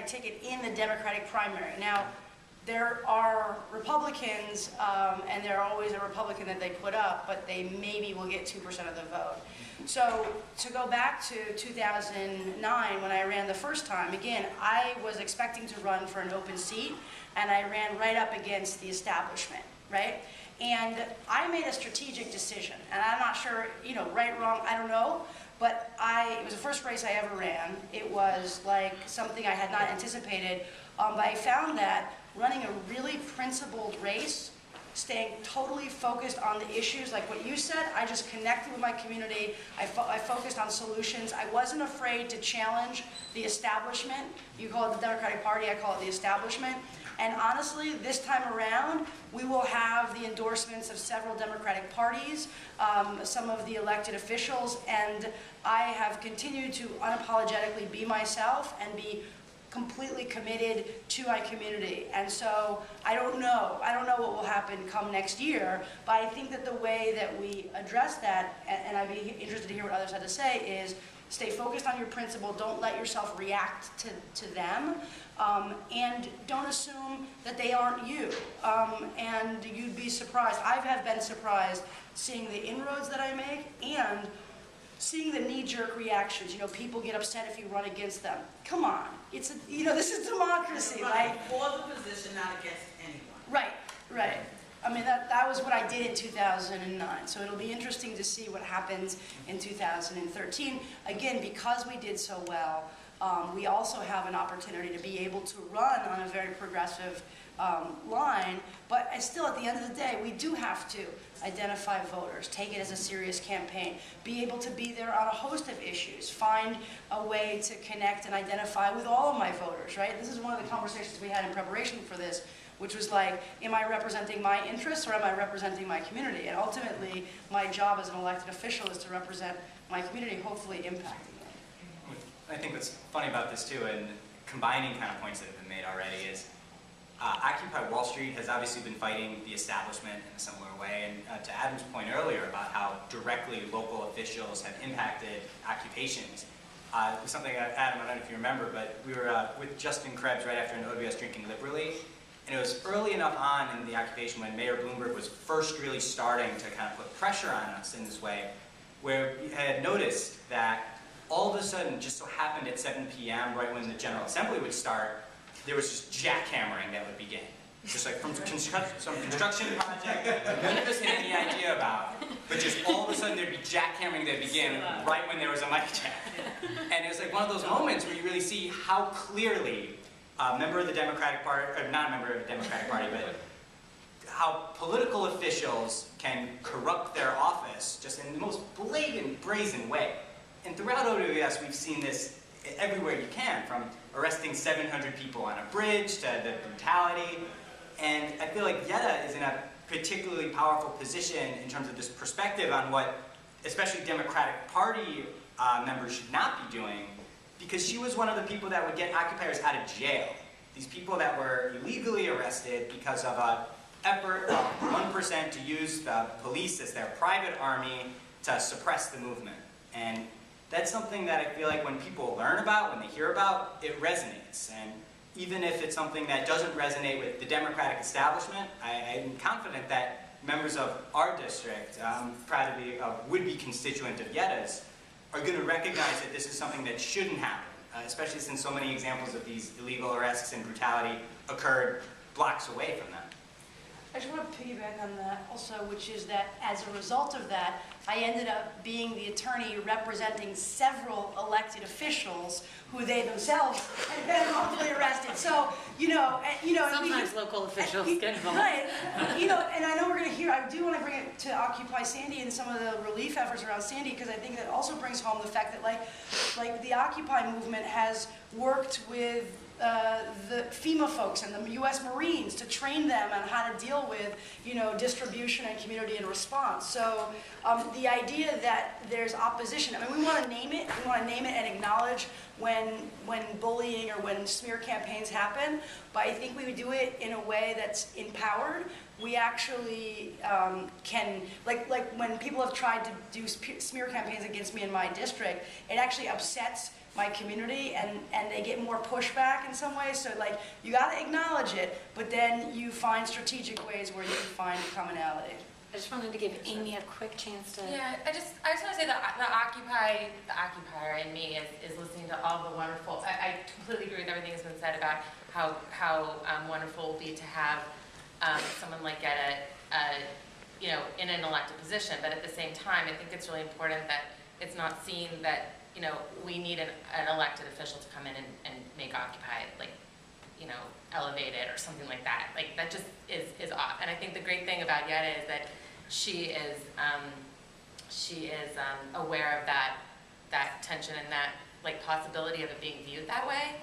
Democratic ticket in the Democratic primary. Now, there are Republicans, and there are always a Republican that they put up, but they maybe will get 2% of the vote. So to go back to 2009, when I ran the first time, again, I was expecting to run for an open seat, and I ran right up against the establishment, right? And I made a strategic decision, and I'm not sure, you know, right, wrong, I don't know, but it was the first race I ever ran. It was like something I had not anticipated, but I found that running a really principled race, staying totally focused on the issues, like what you said, I just connected with my community, I focused on solutions, I wasn't afraid to challenge the establishment. You call it the Democratic Party, I call it the establishment. And honestly, this time around, we will have the endorsements of several Democratic parties, some of the elected officials, and I have continued to unapologetically be myself and be completely committed to my community. And so I don't know what will happen come next year, but I think that the way that we address that, and I'd be interested to hear what others had to say, is stay focused on your principle, don't let yourself react to them, and don't assume that they aren't you. And you'd be surprised. I have been surprised seeing the inroads that I make and seeing the knee-jerk reactions. You know, people get upset if you run against them. Come on, it's you know, this is democracy. Like, for the position, not against anyone. Right, right. I mean, that was what I did in 2009. So it'll be interesting to see what happens in 2013. Again, because we did so well, we also have an opportunity to be able to run on a very progressive line, but still at the end of the day, we do have to identify voters, take it as a serious campaign, be able to be there on a host of issues, find a way to connect and identify with all of my voters, right? This is one of the conversations we had in preparation for this, which was like, am I representing my interests or am I representing my community? And ultimately, my job as an elected official is to represent my community, hopefully impacting it. I think what's funny about this too, and combining kind of points that have been made already, is Occupy Wall Street has obviously been fighting the establishment in a similar way, and to Adam's point earlier about how directly local officials have impacted occupations. It was something, Adam, I don't know if you remember, but we were with Justin Krebs right after an OWS Drinking Liberally, and it was early enough on in the occupation when Mayor Bloomberg was first really starting to kind of put pressure on us in this way, where we had noticed that all of a sudden, just so happened at 7 p.m., right when the General Assembly would start, there was just jackhammering that would begin. Just like from some construction project that none of us had any idea about, but just all of a sudden there'd be jackhammering that began right when there was a mic check. And it was like one of those moments where you really see how clearly a member of the Democratic Party, or not a member of the Democratic Party, but how political officials can corrupt their office just in the most blatant, brazen way. And throughout OWS, we've seen this everywhere you can, from arresting 700 people on a bridge to the brutality. And I feel like Yetta is in a particularly powerful position in terms of this perspective on what especially Democratic Party members should not be doing, because she was one of the people that would get occupiers out of jail. These people that were illegally arrested because of an effort of 1% to use the police as their private army to suppress the movement. And that's something that I feel like when people learn about, when they hear about, it resonates. And even if it's something that doesn't resonate with the Democratic establishment, I'm confident that members of our district, proud to be a would-be constituent of Yetta's, are going to recognize that this is something that shouldn't happen, especially since so many examples of these illegal arrests and brutality occurred blocks away from them. I just want to piggyback on that also, which is that as a result of that, I ended up being the attorney representing several elected officials who they themselves had been wrongfully arrested. So, sometimes local officials get involved. Right. And I know we're going to hear, I do want to bring it to Occupy Sandy and some of the relief efforts around Sandy, because I think that also brings home the fact that like the Occupy movement has worked with the FEMA folks and the U.S. Marines to train them on how to deal with, distribution and community and response. So the idea that there's opposition, I mean, we want to name it. We want to name it and acknowledge when bullying or when smear campaigns happen. But I think we would do it in a way that's empowered. We actually can, like when people have tried to do smear campaigns against me in my district, it actually upsets my community, and they get more pushback in some ways. So like, you got to acknowledge it, but then you find strategic ways where you can find commonality. I just wanted to give Amy a quick chance to. Yeah, I just want to say that the occupier in me is listening to all the wonderful. I completely agree with everything that's been said about how wonderful it will be to have someone like Yetta, in an elected position. But at the same time, I think it's really important that it's not seen that we need an elected official to come in and make Occupy elevated or something like that. Like, that just is off. And I think the great thing about Yetta is that she is aware of that tension and that possibility of it being viewed that way,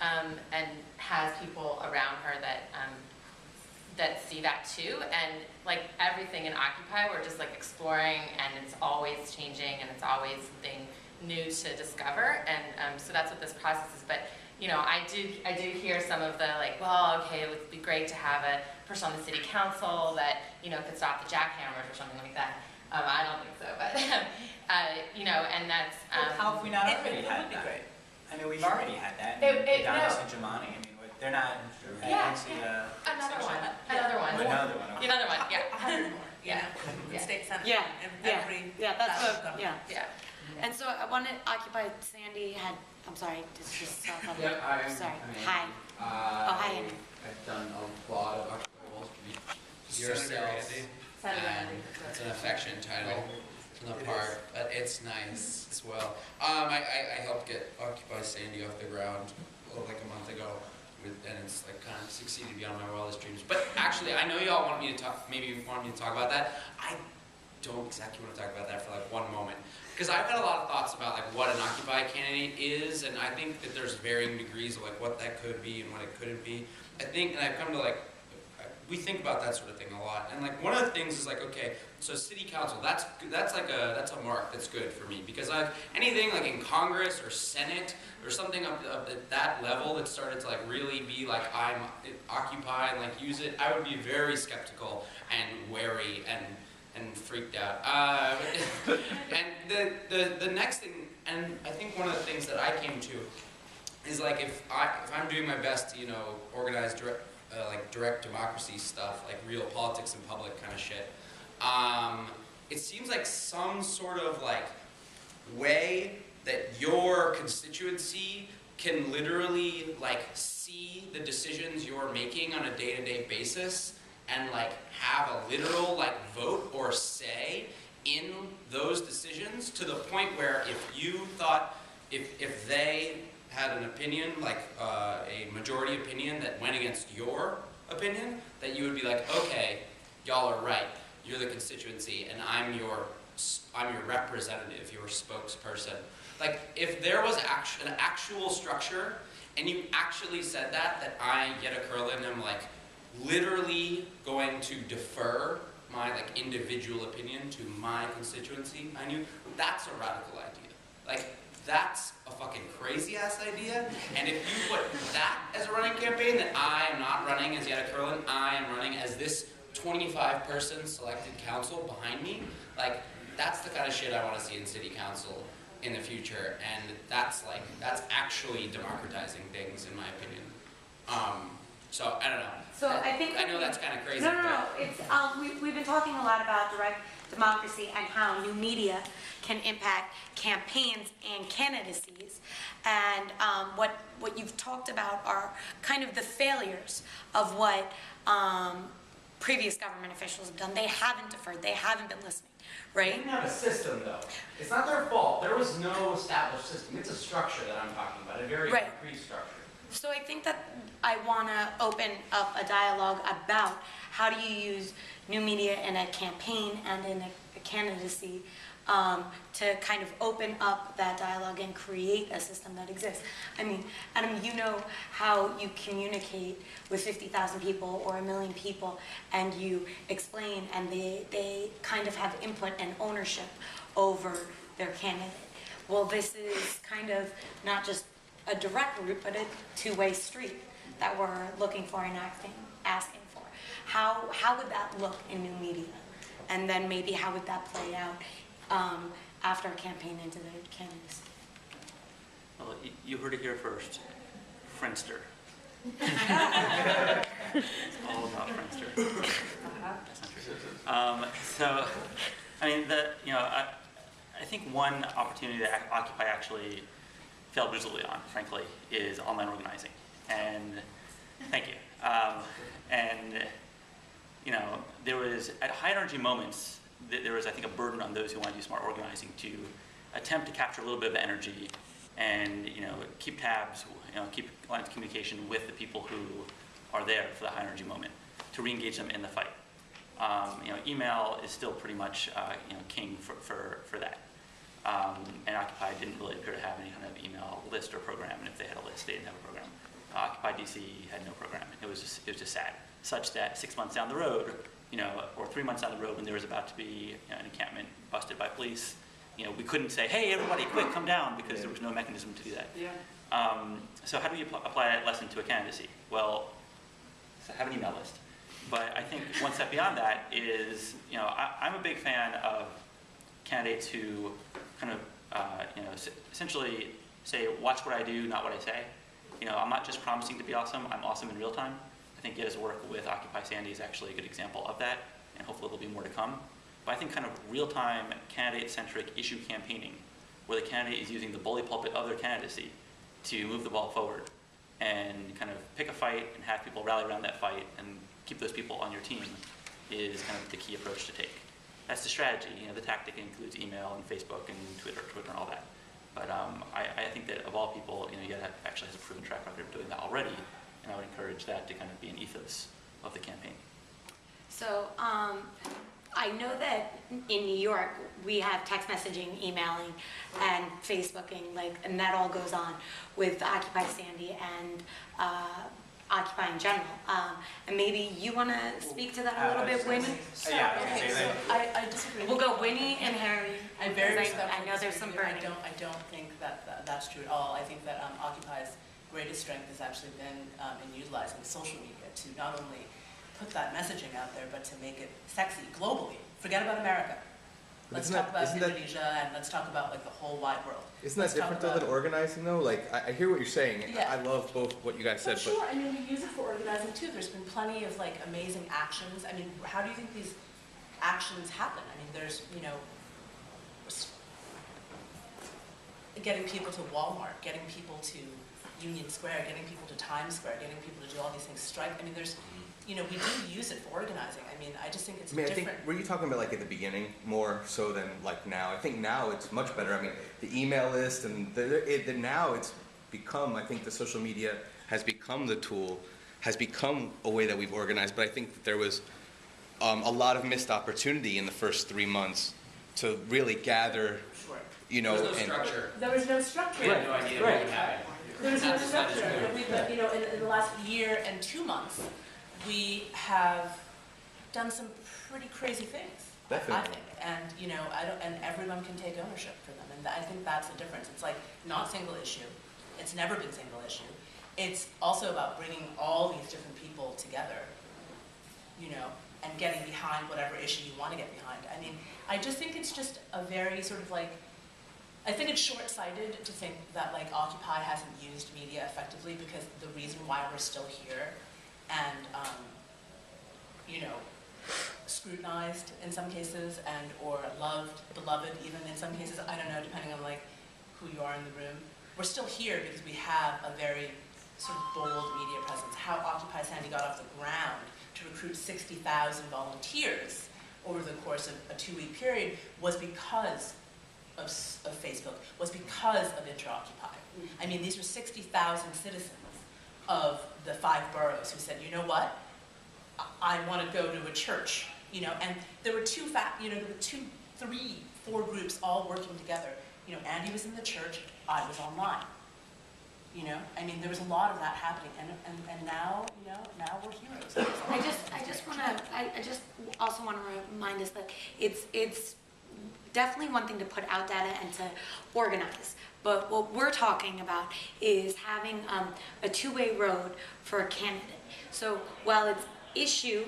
and has people around her that see that too. And like everything in Occupy, we're just exploring, and it's always changing, and it's always something new to discover. And so that's what this process is. But I do hear some of the well, okay, it would be great to have a person on the city council that could stop the jackhammers or something like that. I don't think so, but and that's how have we not already had that? Great. I mean, we've already had that. Adonis and Jamani. I mean, they're not. Another one. Okay. Another one. Yeah. 100 more. Yeah. The state senate. Yeah. Every That's what. Yeah. Yeah. And so I wanted Occupy. Sandy had. I'm sorry. Just saw that. Yep, Sorry. Amy. Hi. Hi, Amy. I've done a lot of Occupy Wall Street yourself, and it's an affection title from the part, but it's nice as well. I helped get Occupy Sandy off the ground like a month ago, and it's kind of succeeded beyond my wildest dreams. But actually, I know y'all want me to talk. Maybe you want me to talk about that. I don't exactly want to talk about that for one moment. Because I've had a lot of thoughts about what an Occupy candidate is, and I think that there's varying degrees of what that could be and what it couldn't be. I think, and I've come to we think about that sort of thing a lot. And one of the things is okay, so city council, that's a mark that's good for me, because anything in Congress or Senate or something up at that level that started to really be I'm Occupy and use it, I would be very skeptical and wary and freaked out. And the next thing, and I think one of the things that I came to is if I'm doing my best to organize direct democracy stuff, real politics in public kind of shit, it seems like some sort of way that your constituency can literally see the decisions you're making on a day-to-day basis and have a literal vote or say in those decisions, to the point where if you thought, if they had an opinion, a majority opinion that went against your opinion, that you would be okay, y'all are right, you're the constituency, and I'm your representative, your spokesperson. If there was an actual structure, and you actually said that I, Yetta Kurland, am literally going to defer my individual opinion to my constituency, that's a radical idea. That's a fucking crazy ass idea. And if you put that as a running campaign, that I am not running as Yetta Kurland, I am running as this 25-person selected council behind me, that's the kind of shit I want to see in city council in the future. And that's actually democratizing things, in my opinion. So I don't know. So I know that's kind of crazy. No. It's we've been talking a lot about direct democracy and how new media can impact campaigns and candidacies, and what you've talked about are kind of the failures of what previous government officials have done. They haven't deferred. They haven't been listening, right? They didn't have a system, though. It's not their fault. There was no established system. It's a structure that I'm talking about, a very concrete structure. So I think that I want to open up a dialogue about how do you use new media in a campaign and in a candidacy to kind of open up that dialogue and create a system that exists. I mean, Adam, you know how you communicate with 50,000 people or 1 million people, and you explain, and they kind of have input and ownership over their candidate. Well, this is kind of not just a direct route, but a two-way street that we're looking for and asking for. How would that look in new media? And then maybe how would that play out after a campaign into the candidacy? Well, you heard it here first. Friendster. It's all about Friendster. That's not true. So, I mean, I think one opportunity that Occupy actually failed miserably on, frankly, is online organizing. And thank you. And you know, there was at high energy moments, there was, I think, a burden on those who want to do smart organizing to attempt to capture a little bit of the energy and, you know, keep tabs, you know, keep lines of communication with the people who are there for the high energy moment, to re-engage them in the fight. You know, email is still pretty much, you know, king for that. And Occupy didn't really appear to have any kind of email list or program, and if they had a list, they didn't have a program. Occupy DC had no program. It was just sad, such that 6 months down the road, you know, or 3 months down the road, when there was about to be, you know, an encampment busted by police, you know, we couldn't say, hey, everybody, quick, come down, because there was no mechanism to do that. Yeah. So how do we apply that lesson to a candidacy? Well, so have an email list. But I think one step beyond that is, you know, I'm a big fan of candidates who kind of, you know, essentially say, watch what I do, not what I say. You know, I'm not just promising to be awesome, I'm awesome in real time. I think Yetta's work with Occupy Sandy is actually a good example of that, and hopefully there'll be more to come. But I think kind of real-time, candidate-centric issue campaigning, where the candidate is using the bully pulpit of their candidacy to move the ball forward and kind of pick a fight and have people rally around that fight and keep those people on your team, is kind of the key approach to take. That's the strategy. You know, the tactic includes email and Facebook and Twitter and all that. But I think that of all people, you know, Yetta actually has a proven track record of doing that already, and I would encourage that to kind of be an ethos of the campaign. So I know that in New York we have text messaging, emailing, and Facebooking, like, and that all goes on with Occupy Sandy and Occupy in general. And maybe you want to speak to that a little bit, Winnie? Yeah, Okay, so so I disagree. We'll go Winnie and Harry. I very because respectfully I know there's some disagree. burning. I don't think that that's true at all. I think that Occupy's greatest strength has actually been in utilizing social media to not only put that messaging out there, but to make it sexy globally. Forget about America. Let's talk about Indonesia, and let's talk about like the whole wide world. Isn't that different though than organizing though? Like, I hear what you're saying. Yeah. I love both what you guys said, But sure, I mean, we use it for organizing too. There's been plenty of like amazing actions. I mean, how do you think these actions happen? I mean, there's, you know, getting people to Walmart, getting people to Union Square, getting people to Times Square, getting people to do all these things, strike. I mean, there's, you know, we do use it for organizing. I mean, I just think it's different. I think, were you talking about like at the beginning more so than like now? I think now it's much better. I mean, the email list and now it's become, I think the social media has become the tool, has become a way that we've organized, but I think that there was a lot of missed opportunity in the first 3 months to really gather, Sure. you know. There's no structure. There was no structure. We had no idea what would happen. There was no Not decided structure. to do it. We've, you know, in the last year and 2 months, we have done some pretty crazy things. Definitely. I think, and you know, and everyone can take ownership for them, and I think that's the difference. It's like not single issue. It's never been single issue. It's also about bringing all these different people together, you know, and getting behind whatever issue you want to get behind. I mean, I just think it's just a very sort of like, I think it's short-sighted to think that like Occupy hasn't used media effectively, because the reason why we're still here and, you know, scrutinized in some cases and or loved, beloved even in some cases, I don't know, depending on like who you are in the room. We're still here because we have a very sort of bold media presence. How Occupy Sandy got off the ground to recruit 60,000 volunteers over the course of a 2-week period was because of Facebook, was because of Inter-Occupy. I mean, these were 60,000 citizens of the 5 boroughs who said, you know what, I want to go to a church, you know, and there were there were 2, 3, 4 groups all working together. You know, Andy was in the church, I was online. You know, I mean, there was a lot of that happening, and now, you know, now we're heroes. I just also want to remind us that it's definitely one thing to put out data and to organize, but what we're talking about is having a two-way road for a candidate. So while it's issue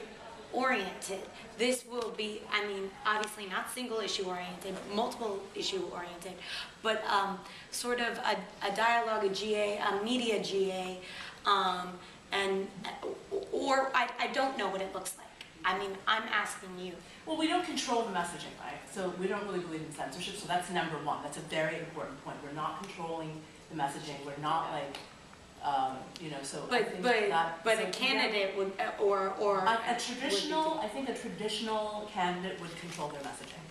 oriented. This will be, I mean, obviously not single issue oriented, multiple issue oriented, but sort of a dialogue, a GA, a media GA, or I don't know what it looks like. I mean, I'm asking you. Well, we don't control the messaging, right? So we don't really believe in censorship, so that's number one. That's a very important point. We're not controlling the messaging. We're not like, so I think But a candidate would, or a traditional, I think a traditional candidate would control their messaging.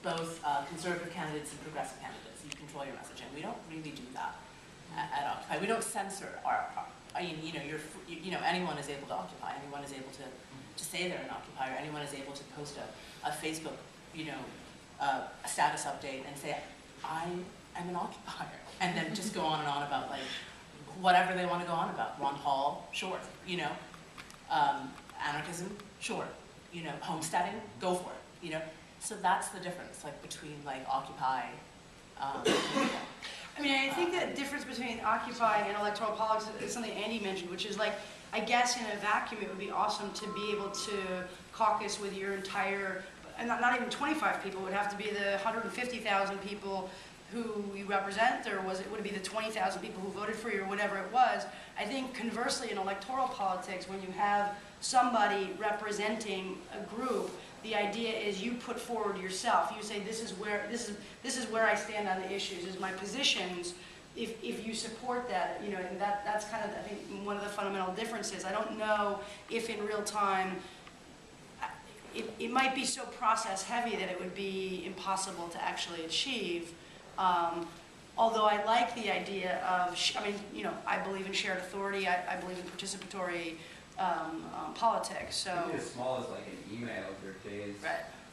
Both conservative candidates and progressive candidates, you control your messaging. We don't really do that at Occupy. We don't censor our. I mean, anyone is able to occupy. Anyone is able to say they're an occupier. Anyone is able to post a Facebook, a status update and say, I am an occupier, and then just go on and on about like whatever they want to go on about. Ron Paul, sure. Anarchism, sure. Homesteading, go for it. So that's the difference, like between like Occupy. I mean, I think the difference between Occupy and electoral politics is something Andy mentioned, which is like, I guess in a vacuum it would be awesome to be able to caucus with your entire, and not even 25 people, it would have to be the 150,000 people who you represent, or would it be the 20,000 people who voted for you, or whatever it was. I think conversely in electoral politics, when you have somebody representing a group, the idea is you put forward yourself. You say, this is where I stand on the issues, is my positions. If you support that, and that's kind of, I think, one of the fundamental differences. I don't know if in real time, it might be so process heavy that it would be impossible to actually achieve. Although I like the idea of, I believe in shared authority. I believe in participatory politics. So I think as small as like an email of your day's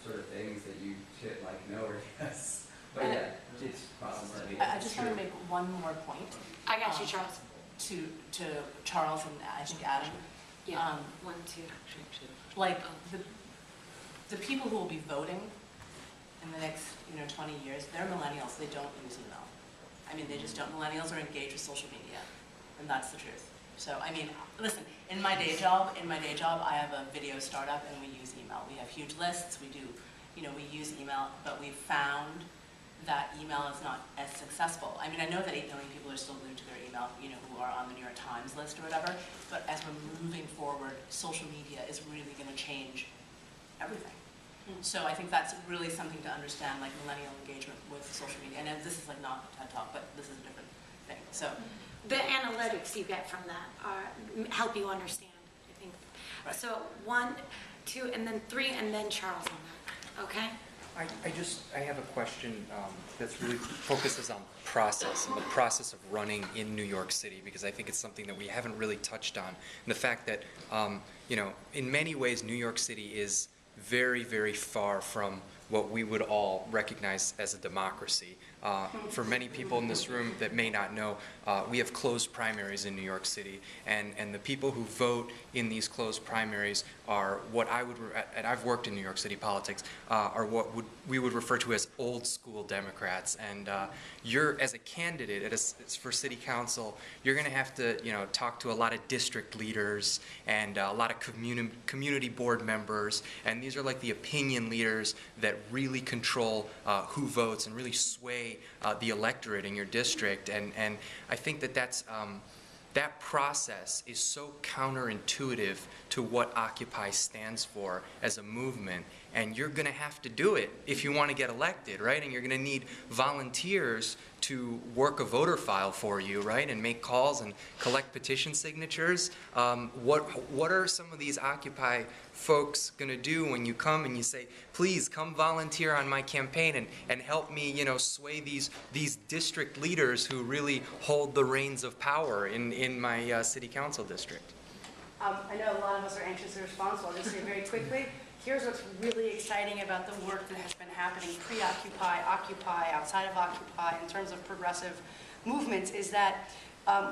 sort of things that you hit like no or yes. But yeah, it's possible. I just want to make one more point. I got you, Charles. To Charles and I think Adam. Yeah. 1, 2. Like the people who will be voting in the next 20 years, they're millennials. They don't use email. I mean, they just don't. Millennials are engaged with social media, and that's the truth. So I mean, listen. In my day job, I have a video startup, and we use email. We have huge lists. We do, we use email, but we found that email is not as successful. I mean, I know that 8 million people are still glued to their email, who are on the New York Times list or whatever, but as we're moving forward, social media is really going to change everything. So I think that's really something to understand, like millennial engagement with social media. And this is like not a TED Talk, but this is a different thing. So the analytics you get from that help you understand, I think. Right. So 1, 2, and then 3, and then Charles on that, okay? I have a question that's really focuses on process and the process of running in New York City, because I think it's something that we haven't really touched on. And the fact that, in many ways, New York City is very, very far from what we would all recognize as a democracy. For many people in this room that may not know, we have closed primaries in New York City, and the people who vote in these closed primaries are what and I've worked in New York City politics, are what we would refer to as old school Democrats. And you're, as a candidate for city council, you're going to have to talk to a lot of district leaders and a lot of community board members, and these are like the opinion leaders that really control who votes and really sway the electorate in your district. And I think that process is so counterintuitive to what Occupy stands for as a movement, and you're going to have to do it if you want to get elected, right? And you're going to need volunteers to work a voter file for you, right, and make calls and collect petition signatures. What are some of these Occupy folks going to do when you come and you say, please come volunteer on my campaign and help me, sway these district leaders who really hold the reins of power in my city council district? I know a lot of us are anxious to respond, so I'll just say very quickly. Here's what's really exciting about the work that has been happening pre-Occupy, Occupy, outside of Occupy, in terms of progressive movements, is that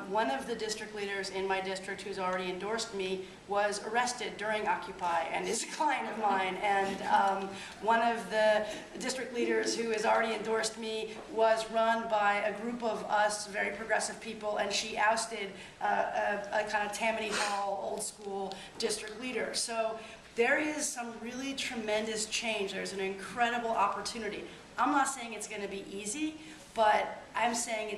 one of the district leaders in my district who's already endorsed me was arrested during Occupy and is a client of mine. And one of the district leaders who has already endorsed me was run by a group of us very progressive people, and she ousted a kind of Tammany Hall, old school district leader. So there is some really tremendous change. There's an incredible opportunity. I'm not saying it's going to be easy, but I'm saying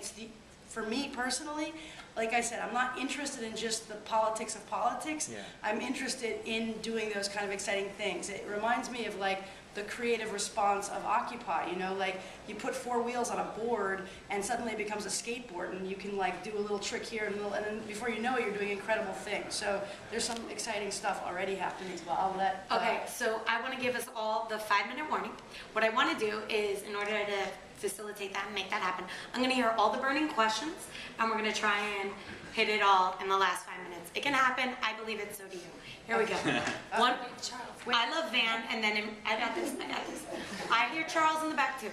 for me personally, like I said, I'm not interested in just the politics of politics. Yeah. I'm interested in doing those kind of exciting things. It reminds me of like the creative response of Occupy, you know, like you put 4 wheels on a board and suddenly it becomes a skateboard and you can like do a little trick here and then before you know it, you're doing incredible things. So there's some exciting stuff already happening as well. I'll let, Okay, so I want to give us all the 5-minute warning. What I want to do is, in order to facilitate that and make that happen, I'm going to hear all the burning questions and we're going to try and hit it all in the last 5 minutes. It can happen. I believe it, so do you. Here we go. One, I love Van, and then I got this. I hear Charles in the back too.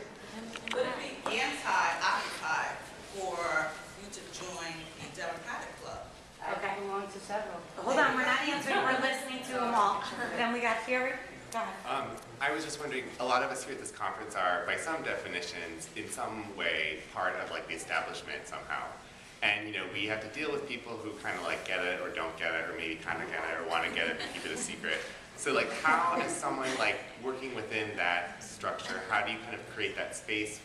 Would it be anti-Occupy for you to join the Democratic Club? Okay. I belong to several. Hold on, we're not answering. We're listening to them all. Then we got Fury. Go ahead. I was just wondering, a lot of us here at this conference are, by some definitions, in some way, part of like the establishment somehow. And you know, we have to deal with people who kind of like get it or don't get it, or maybe kind of get it or want to get it and keep it a secret. So like, how is someone like working within that structure? How do you kind of create that space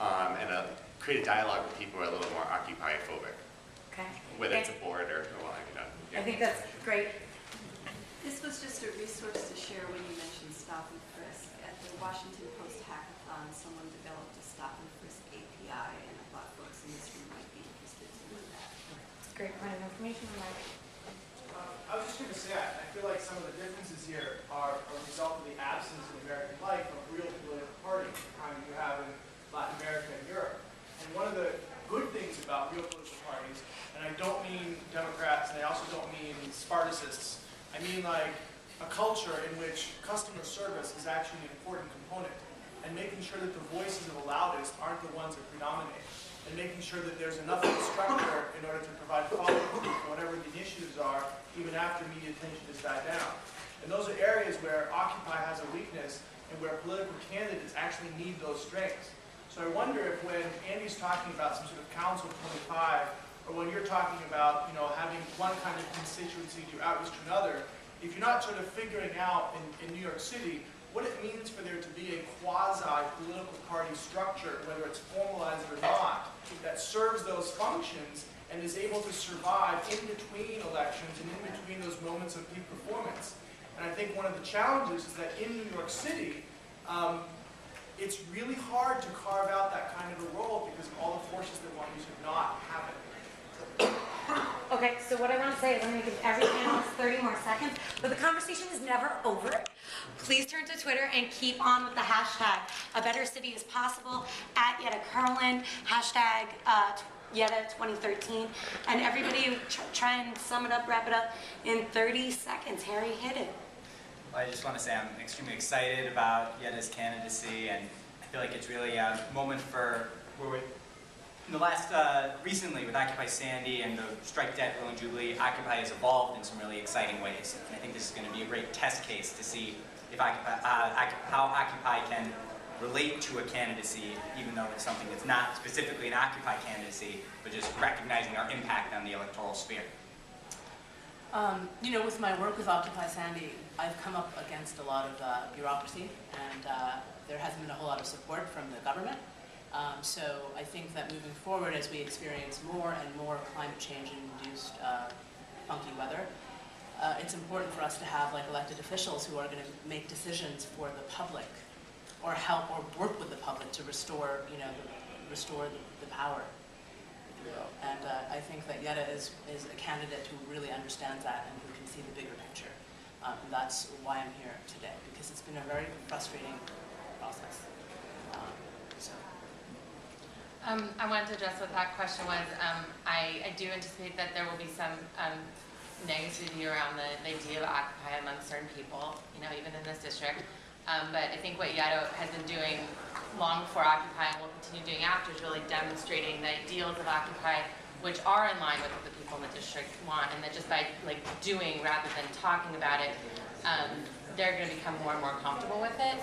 and create a dialogue with people who are a little more Occupy-phobic? Okay. Whether it's a board or well, I think that's great. This was just a resource to share when you mentioned stop and frisk. At the Washington Post hackathon, someone developed a stop and frisk API, and I thought folks in this room might be interested to know that. It's great kind of information. I was just going to say, I feel like some of the differences here are a result of the absence in American life of real political parties, the kind you have in Latin America and Europe. And one of the good things about real political parties, and I don't mean Democrats, and I also don't mean Spartacists, I mean like a culture in which customer service is actually an important component, and making sure that the voices of the loudest aren't the ones that predominate, and making sure that there's enough of a structure in order to provide follow-up for whatever the initiatives are, even after media attention has died down. And those are areas where Occupy has a weakness and where political candidates actually need those strengths. So I wonder if when Andy's talking about some sort of Council 25, or when you're talking about, you know, having one kind of constituency do outreach to another, if you're not sort of figuring out in New York City what it means for there to be a quasi-political party structure, whether it's formalized or not, that serves those functions and is able to survive in between elections and in between those moments of peak performance. And I think one of the challenges is that in New York City, it's really hard to carve out that kind of a role because of all the forces that want you to not have it. Okay, so what I want to say is I'm going to give every panelist 30 more seconds, but the conversation is never over. Please turn to Twitter and keep on with the hashtag A Better City is Possible, at Yetta Kurland, hashtag Yetta 2013, and everybody try and sum it up, wrap it up in 30 seconds. Harry, hit it. Well, I just want to say I'm extremely excited about Yetta's candidacy, and I feel like it's really a moment for where we, in the last, recently with Occupy Sandy and the Strike Debt Rolling Jubilee, Occupy has evolved in some really exciting ways. And I think this is going to be a great test case to see if how Occupy can relate to a candidacy, even though it's something that's not specifically an Occupy candidacy, but just recognizing our impact on the electoral sphere. You know, with my work with Occupy Sandy, I've come up against a lot of bureaucracy, and there hasn't been a whole lot of support from the government. So I think that moving forward, as we experience more and more climate change-induced funky weather, it's important for us to have like elected officials who are going to make decisions for the public, or help or work with the public to restore, you know, restore the power, if you will. And I think that Yetta is a candidate who really understands that and who can see the bigger picture. And that's why I'm here today, because it's been a very frustrating process. I wanted to address what that question was. I do anticipate that there will be some negativity around the idea of Occupy among certain people, you know, even in this district. But I think what Yetta has been doing long before Occupy and will continue doing after is really demonstrating the ideals of Occupy, which are in line with what the people in the district want, and that just by like doing rather than talking about it, they're going to become more and more comfortable with it.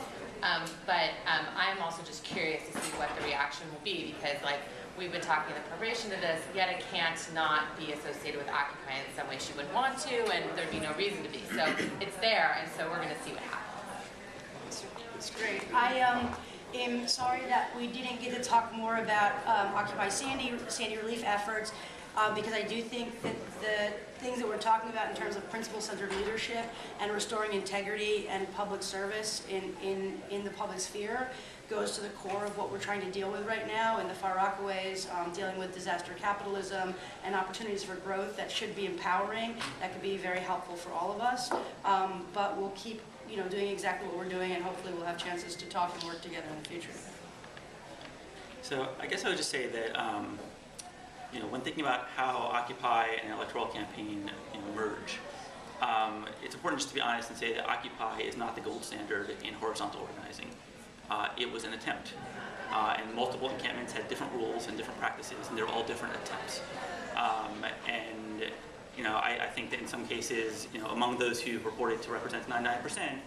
But I'm also just curious to see what the reaction will be, because like we've been talking in the preparation to this, Yetta can't not be associated with Occupy in some way she would want to, and there'd be no reason to be. So it's there, and so we're going to see what happens. That's great. I am sorry that we didn't get to talk more about Occupy Sandy relief efforts, because I do think that the things that we're talking about in terms of principle-centered leadership and restoring integrity and public service in the public sphere goes to the core of what we're trying to deal with right now in the Far Rockaways, dealing with disaster capitalism and opportunities for growth that should be empowering, that could be very helpful for all of us. But we'll keep doing exactly what we're doing, and hopefully we'll have chances to talk and work together in the future. So I guess I would just say that when thinking about how Occupy and an electoral campaign merge, it's important just to be honest and say that Occupy is not the gold standard in horizontal organizing. It was an attempt, and multiple encampments had different rules and different practices, and they're all different attempts. I think that in some cases, among those who purported to represent 99%,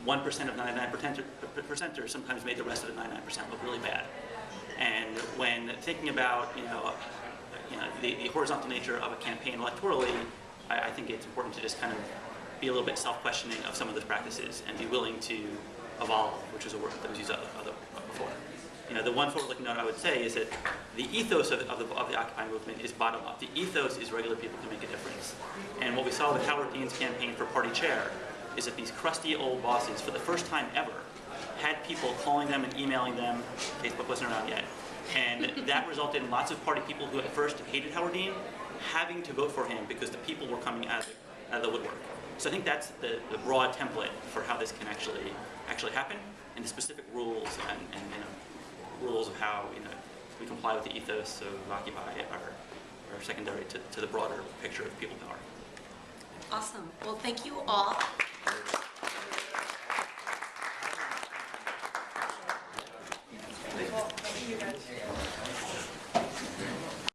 1% of 99%ers sometimes made the rest of the 99% look really bad. And when thinking about the horizontal nature of a campaign electorally, I think it's important to just kind of be a little bit self-questioning of some of those practices and be willing to evolve, which is a word that was used before. The one forward-looking note I would say is that the ethos of the Occupy movement is bottom-up. The ethos is regular people can make a difference. And what we saw with Howard Dean's campaign for party chair is that these crusty old bosses, for the first time ever, had people calling them and emailing them. Facebook wasn't around yet. And that resulted in lots of party people who at first hated Howard Dean having to vote for him because the people were coming out of the woodwork. So I think that's the broad template for how this can actually happen, and the specific rules and rules of how we comply with the ethos of Occupy are secondary to the broader picture of people power. Awesome. Well, thank you all.